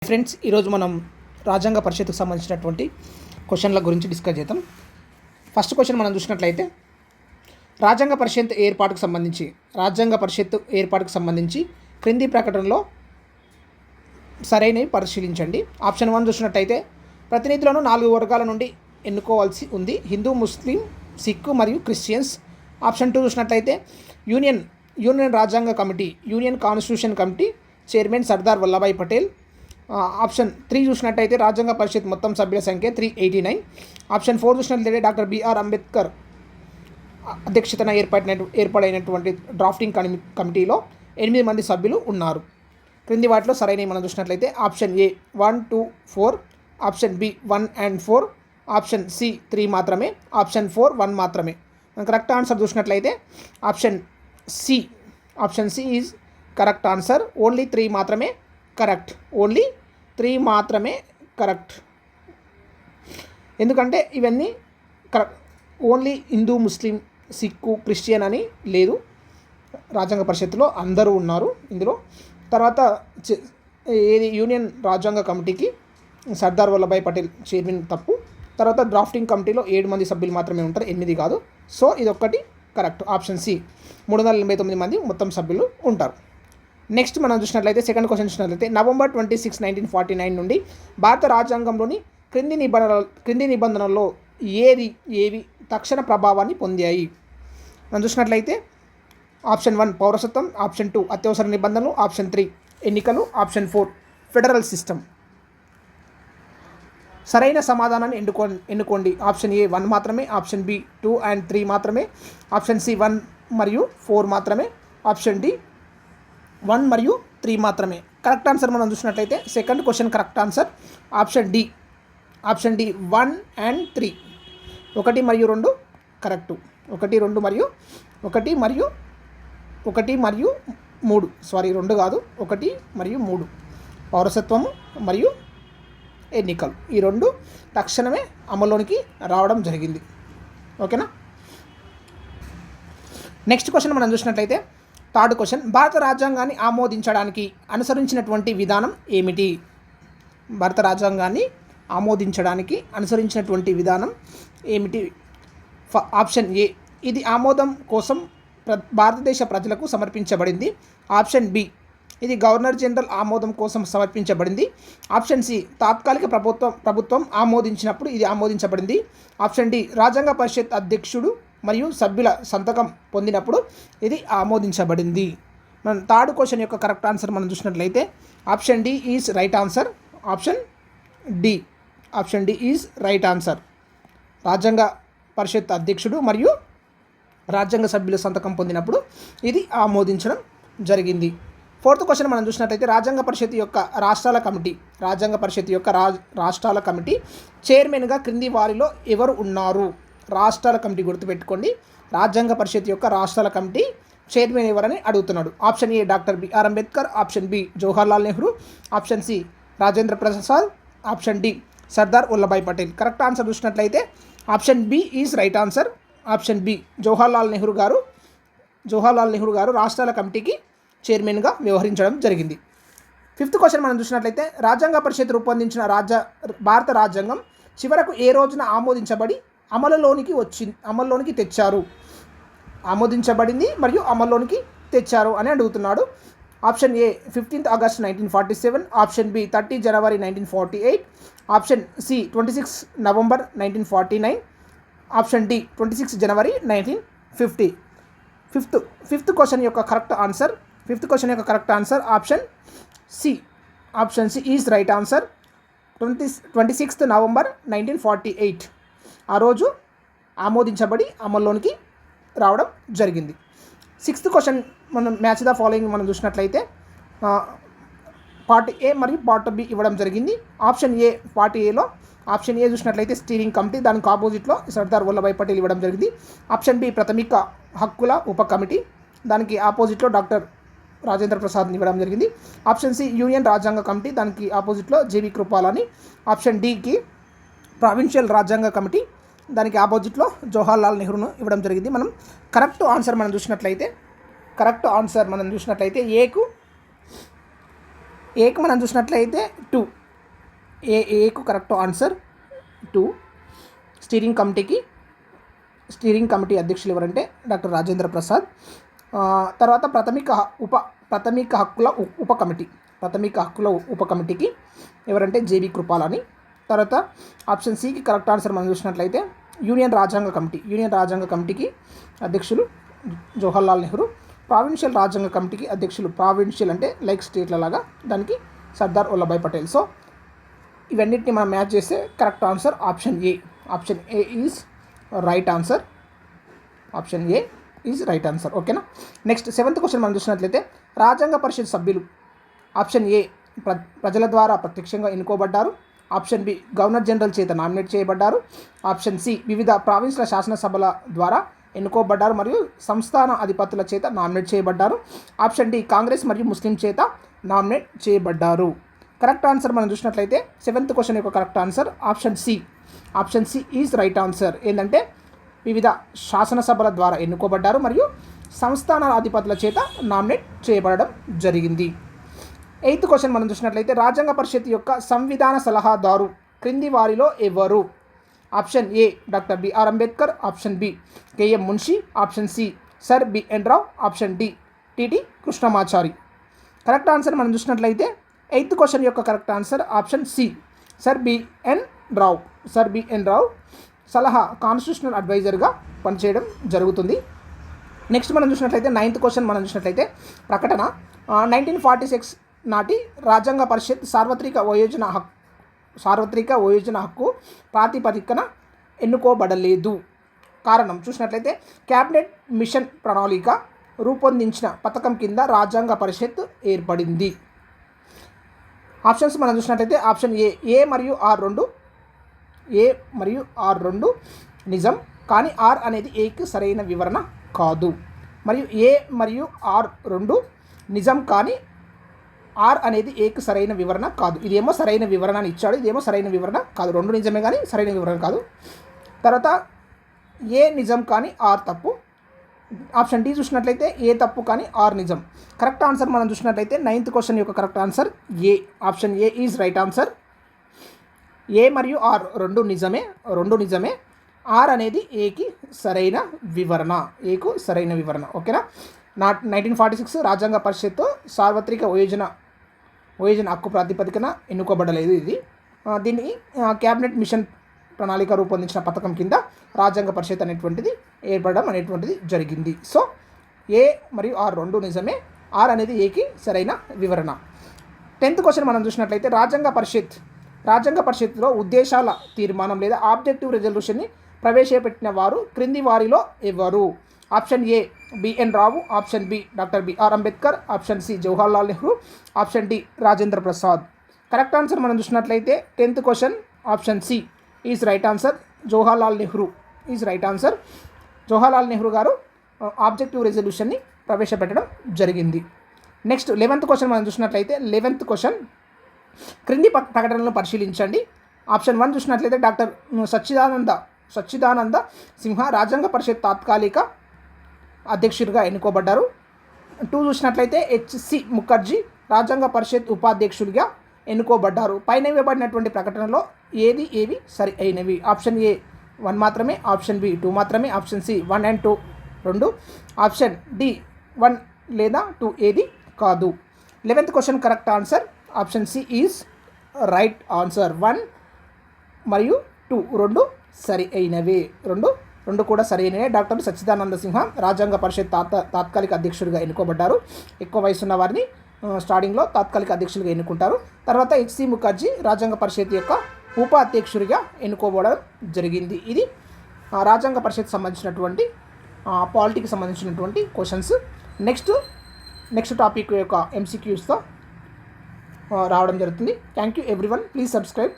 Friends, ఈరోజు మనం రాజ్యాంగ పరిషత్కు సంబంధించినటువంటి క్వశ్చన్ల గురించి డిస్కస్ చేద్దాం. ఫస్ట్ క్వశ్చన్ మనం చూసినట్లయితే రాజ్యాంగ పరిషత్ ఏర్పాటుకు సంబంధించి క్రింది ప్రకటనలో సరైనవి పరిశీలించండి. ఆప్షన్ 1 చూసినట్లయితే ప్రతినిధులను 4 వర్గాల నుండి ఎన్నుకోవాల్సి ఉంది: హిందూ, ముస్లిం, సిక్కు మరియు క్రిస్టియన్స్. ఆప్షన్ 2 చూసినట్లయితే యూనియన్ రాజ్యాంగ committee, union constitution committee chairman Sardar Vallabhbhai Patel. Option 3 చూసినట్టయితే రాజ్యాంగ పరిషత్ మొత్తం సభ్యుల సంఖ్య 389. ఆప్షన్ 4 చూసినట్లయితే డాక్టర్ బిఆర్ అంబేద్కర్ అధ్యక్షతన ఏర్పడైనటువంటి డ్రాఫ్టింగ్ కమిటీలో 8 మంది సభ్యులు ఉన్నారు. క్రింది వాటిలో సరైనవి మనం చూసినట్లయితే option A 1, 2, 4, option B 1 and 4, option C 3 మాత్రమే, ఆప్షన్ 4 1 మాత్రమే. కరెక్ట్ ఆన్సర్ చూసినట్లయితే option C is correct answer. Only 3 మాత్రమే కరెక్ట్. ఎందుకంటే ఇవన్నీ correct. Only Hindu, Muslim, Sikh, Christian అని లేదు. రాజ్యాంగ పరిషత్తులో అందరూ ఉన్నారు ఇందులో. తర్వాత ఏది యూనియన్ రాజ్యాంగ కమిటీకి సర్దార్ వల్లభాయ్ పటేల్ చైర్మన్ తప్పు. తర్వాత డ్రాఫ్టింగ్ కమిటీలో 7 మంది సభ్యులు మాత్రమే ఉంటారు, 8 కాదు. సో ఇదొక్కటి కరెక్ట్. ఆప్షన్ సి 389 మంది మొత్తం సభ్యులు ఉంటారు. నెక్స్ట్ మనం చూసినట్లయితే సెకండ్ క్వశ్చన్ చూసినట్లయితే November 26, 1949 నుండి భారత రాజ్యాంగంలోని క్రింది నిబంధనల్లో ఏవి తక్షణ ప్రభావాన్ని పొందాయి? మనం చూసినట్లయితే ఆప్షన్ 1 పౌరసత్వం, ఆప్షన్ 2 అత్యవసర నిబంధనలు, ఆప్షన్ 3 ఎన్నికలు, ఆప్షన్ 4 ఫెడరల్ సిస్టమ్. సరైన సమాధానాన్ని ఎన్నుకోండి. ఆప్షన్ ఏ 1 మాత్రమే, ఆప్షన్ బి 2 and 3 మాత్రమే, ఆప్షన్ సి 1 మరియు 4 మాత్రమే, ఆప్షన్ డి 1 మరియు 3 మాత్రమే. కరెక్ట్ ఆన్సర్ మనం చూసినట్లయితే second question correct answer option D 1 and 3. 1 మరియు 2 కరెక్టు. 1 మరియు 3 సారీ 2 కాదు, 1 మరియు 3 పౌరసత్వము మరియు ఎన్నికలు, ఈ 2 తక్షణమే అమల్లోనికి రావడం జరిగింది. ఓకేనా. నెక్స్ట్ క్వశ్చన్ మనం చూసినట్లయితే థర్డ్ క్వశ్చన్ భారత రాజ్యాంగాన్ని ఆమోదించడానికి అనుసరించినటువంటి విధానం ఏమిటి? భారత రాజ్యాంగాన్ని ఆమోదించడానికి అనుసరించినటువంటి విధానం ఏమిటి? ఆప్షన్ ఏ ఇది ఆమోదం కోసం భారతదేశ ప్రజలకు సమర్పించబడింది. ఆప్షన్ బి ఇది గవర్నర్ జనరల్ ఆమోదం కోసం సమర్పించబడింది. ఆప్షన్ సి తాత్కాలిక ప్రభుత్వం ఆమోదించినప్పుడు ఇది ఆమోదించబడింది. ఆప్షన్ డి రాజ్యాంగ పరిషత్ అధ్యక్షుడు మరియు సభ్యుల సంతకం పొందినప్పుడు ఇది ఆమోదించబడింది. మనం థర్డ్ క్వశ్చన్ యొక్క కరెక్ట్ ఆన్సర్ మనం చూసినట్లయితే option D is right answer. Option D is right answer. రాజ్యాంగ పరిషత్ అధ్యక్షుడు మరియు రాజ్యాంగ సభ్యుల సంతకం పొందినప్పుడు ఇది ఆమోదించడం జరిగింది. ఫోర్త్ క్వశ్చన్ మనం చూసినట్లయితే రాజ్యాంగ పరిషత్ యొక్క రాష్ట్రాల కమిటీ చైర్మన్గా క్రింది వారిలో ఎవరు ఉన్నారు? రాష్ట్రాల కమిటీ గుర్తుపెట్టుకోండి. రాజ్యాంగ పరిషత్ యొక్క రాష్ట్రాల కమిటీ చైర్మన్ ఎవరని అడుగుతున్నాడు. Option A doctor BR Ambedkar, option B Jawaharlal Nehru, option C Rajendra Prasad, option D Sardar Vallabhbhai Patel. Correct answer చూసినట్లయితే option B is right answer. Option B Jawaharlal Nehru గారు రాష్ట్రాల కమిటీకి చైర్మన్గా వ్యవహరించడం జరిగింది. ఫిఫ్త్ క్వశ్చన్ మనం చూసినట్లయితే రాజ్యాంగ పరిషత్ రూపొందించిన భారత రాజ్యాంగం చివరకు ఏ రోజున ఆమోదించబడి అమల్లోనికి తెచ్చారు? ఆమోదించబడింది మరియు అమల్లోనికి తెచ్చారు అని అడుగుతున్నాడు. Option A 15 August 1947, option B 30 January 1948, option C 26 November 1949, option D 26 January 1950. Fifth question యొక్క correct answer option C is right answer. 26 November 1948 ఆ రోజు ఆమోదించబడి అమల్లోనికి రావడం జరిగింది. సిక్స్త్ క్వశ్చన్ మనం మ్యాచ్ ద ఫాలోయింగ్ మనం చూసినట్లయితే పార్ట్ ఏ మరియు పార్ట్ బి ఇవ్వడం జరిగింది. ఆప్షన్ ఏ పార్ట్ ఏలో ఆప్షన్ ఏ చూసినట్లయితే స్టీరింగ్ కమిటీ, దానికి ఆపోజిట్లో సర్దార్ వల్లభాయ్ పటేల్ ఇవ్వడం జరిగింది. ఆప్షన్ బి ప్రాథమిక హక్కుల ఉప కమిటీ, దానికి ఆపోజిట్లో డాక్టర్ రాజేంద్ర ప్రసాద్ ఇవ్వడం జరిగింది. ఆప్షన్ సి యూనియన్ రాజ్యాంగ కమిటీ, దానికి ఆపోజిట్లో జేవి కృపాలని. ఆప్షన్ డికి ప్రావిన్షియల్ రాజ్యాంగ కమిటీ, దానికి ఆపోజిట్లో జవహర్లాల్ నెహ్రూను ఇవ్వడం జరిగింది. మనం కరెక్ట్ ఆన్సర్ మనం చూసినట్లయితే ఏకు మనం చూసినట్లయితే 2 ఏకు కరెక్ట్ ఆన్సర్ 2. స్టీరింగ్ కమిటీ అధ్యక్షులు ఎవరంటే డాక్టర్ రాజేంద్ర ప్రసాద్. తర్వాత ప్రాథమిక హక్కుల ఉప కమిటీకి ఎవరంటే జేబీ కృపాలని. తర్వాత ఆప్షన్ సికి కరెక్ట్ ఆన్సర్ మనం చూసినట్లయితే యూనియన్ రాజ్యాంగ కమిటీకి అధ్యక్షులు జవహర్లాల్ నెహ్రూ. ప్రావిన్షియల్ రాజ్యాంగ కమిటీకి అధ్యక్షులు, ప్రావిన్షియల్ అంటే లైక్ స్టేట్ల లాగా, దానికి సర్దార్ వల్లభాయ్ పటేల్. సో ఇవన్నిటిని మనం మ్యాచ్ చేస్తే correct answer option A is right answer. ఓకేనా. నెక్స్ట్ 7th క్వశ్చన్ మనం చూసినట్లయితే రాజ్యాంగ పరిషత్ సభ్యులు ఆప్షన్ ఏ ప్రజల ద్వారా ప్రత్యక్షంగా ఎన్నుకోబడ్డారు. ఆప్షన్ బి గవర్నర్ జనరల్ చేత నామినేట్ చేయబడ్డారు. ఆప్షన్ సి వివిధ ప్రావిన్స్ల శాసనసభల ద్వారా ఎన్నుకోబడ్డారు మరియు సంస్థాన అధిపతుల చేత నామినేట్ చేయబడ్డారు. ఆప్షన్ డి కాంగ్రెస్ మరియు ముస్లిం చేత నామినేట్ చేయబడ్డారు. కరెక్ట్ ఆన్సర్ మనం చూసినట్లయితే 7th క్వశ్చన్ యొక్క correct answer option C is right answer. ఏంటంటే వివిధ శాసనసభల ద్వారా ఎన్నుకోబడ్డారు మరియు సంస్థాన అధిపతుల చేత నామినేట్ చేయబడడం జరిగింది. 8th క్వశ్చన్ మనం చూసినట్లయితే రాజ్యాంగ పరిషత్ యొక్క సంవిధాన సలహాదారు క్రింది వారిలో ఎవరు? Option A doctor BR Ambedkar, option B K M Munshi, option C sir B N Rao, option D T T Krishnamachari. Correct answer మనం చూసినట్లయితే 8th క్వశ్చన్ యొక్క correct answer option C sir B N Rao సలహా కాన్స్టిట్యూషనల్ అడ్వైజర్గా పనిచేయడం జరుగుతుంది. నెక్స్ట్ మనం చూసినట్లయితే 9th క్వశ్చన్ మనం చూసినట్లయితే ప్రకటన 1946 నాటి రాజ్యాంగ పరిషత్ సార్వత్రిక వయోజన హక్కు ప్రాతిపదికన ఎన్నుకోబడలేదు. కారణం చూసినట్లయితే క్యాబినెట్ మిషన్ ప్రణాళిక రూపొందించిన పథకం కింద రాజ్యాంగ పరిషత్ ఏర్పడింది. ఆప్షన్స్ మనం చూసినట్లయితే ఆప్షన్ ఏ మరియు ఆర్ రెండు నిజం, కానీ ఆర్ అనేది ఏకి సరైన వివరణ కాదు. మరియు ఏ మరియు ఆర్ రెండు నిజం, కానీ ఆర్ అనేది ఏకి సరైన వివరణ కాదు. ఇదేమో సరైన వివరణ అని ఇచ్చాడు, ఇదేమో సరైన వివరణ కాదు. రెండు నిజమే కానీ సరైన వివరణ కాదు. తర్వాత ఏ నిజం కానీ ఆర్ తప్పు. ఆప్షన్ డి చూసినట్లయితే ఏ తప్పు కానీ ఆర్ నిజం. కరెక్ట్ ఆన్సర్ మనం చూసినట్లయితే 9th క్వశ్చన్ యొక్క correct answer A. Option A is right answer. A మరియు ఆర్ రెండు నిజమే. ఆర్ అనేది ఏకు సరైన వివరణ. ఓకేనా. 1946 రాజ్యాంగ పరిషత్ సార్వత్రిక వయోజన హక్కు ప్రాతిపదికన ఎన్నుకోబడలేదు. దీన్ని క్యాబినెట్ మిషన్ ప్రణాళిక రూపొందించిన పథకం కింద రాజ్యాంగ పరిషత్ అనేటువంటిది ఏర్పడడం అనేటువంటిది జరిగింది. సో ఏ మరియు ఆర్ రెండు నిజమే, ఆర్ అనేది ఏకి సరైన వివరణ. 10th క్వశ్చన్ మనం చూసినట్లయితే రాజ్యాంగ పరిషత్లో ఉద్దేశాల తీర్మానం లేదా ఆబ్జెక్టివ్ రెజల్యూషన్ని ప్రవేశపెట్టిన వారు క్రింది వారిలో ఎవరు? Option A B N Rao, option B doctor BR Ambedkar, option C Jawaharlal Nehru, option D Rajendra Prasad. Correct answer మనం చూసినట్లయితే 10th question option C is right answer. Jawaharlal Nehru గారు ఆబ్జెక్టివ్ రెజల్యూషన్ని ప్రవేశపెట్టడం జరిగింది. నెక్స్ట్ 11th క్వశ్చన్ మనం చూసినట్లయితే 11th క్వశ్చన్ క్రింది ప్రకటనలను పరిశీలించండి. ఆప్షన్ 1 చూసినట్లయితే డాక్టర్ సచ్చిదానంద సింహ రాజ్యాంగ పరిషత్ తాత్కాలిక అధ్యక్షుడిగా ఎన్నుకోబడ్డారు. 2 చూసినట్లయితే హెచ్సి ముఖర్జీ రాజ్యాంగ పరిషత్ ఉపాధ్యక్షుడిగా ఎన్నుకోబడ్డారు. పైన ఇవ్వబడినటువంటి ప్రకటనలో ఏవి సరి అయినవి? ఆప్షన్ ఏ 1 మాత్రమే, ఆప్షన్ బి 2 మాత్రమే, option C 1 and 2 2, option D 1 లేదా 2 ఏది కాదు. 11th question correct answer option C is right answer. 1 మరియు 2 రెండు సరి అయినవే. రెండు కూడా సరైనవే. డాక్టర్ సచ్చిదానంద సింహ రాజ్యాంగ పరిషత్ తాత్కాలిక అధ్యక్షుడిగా ఎన్నుకోబడ్డారు. ఎక్కువ వయసున్న వారిని స్టార్టింగ్లో తాత్కాలిక అధ్యక్షుడిగా ఎన్నుకుంటారు. తర్వాత హెచ్సి ముఖర్జీ రాజ్యాంగ పరిషత్ యొక్క ఉపాధ్యక్షుడిగా ఎన్నుకోబడడం జరిగింది. ఇది రాజ్యాంగ పరిషత్ సంబంధించినటువంటి పాలిటీకి సంబంధించినటువంటి క్వశ్చన్స్. నెక్స్ట్ టాపిక్ యొక్క MCQస్తో రావడం జరుగుతుంది. Thank you everyone. Please subscribe.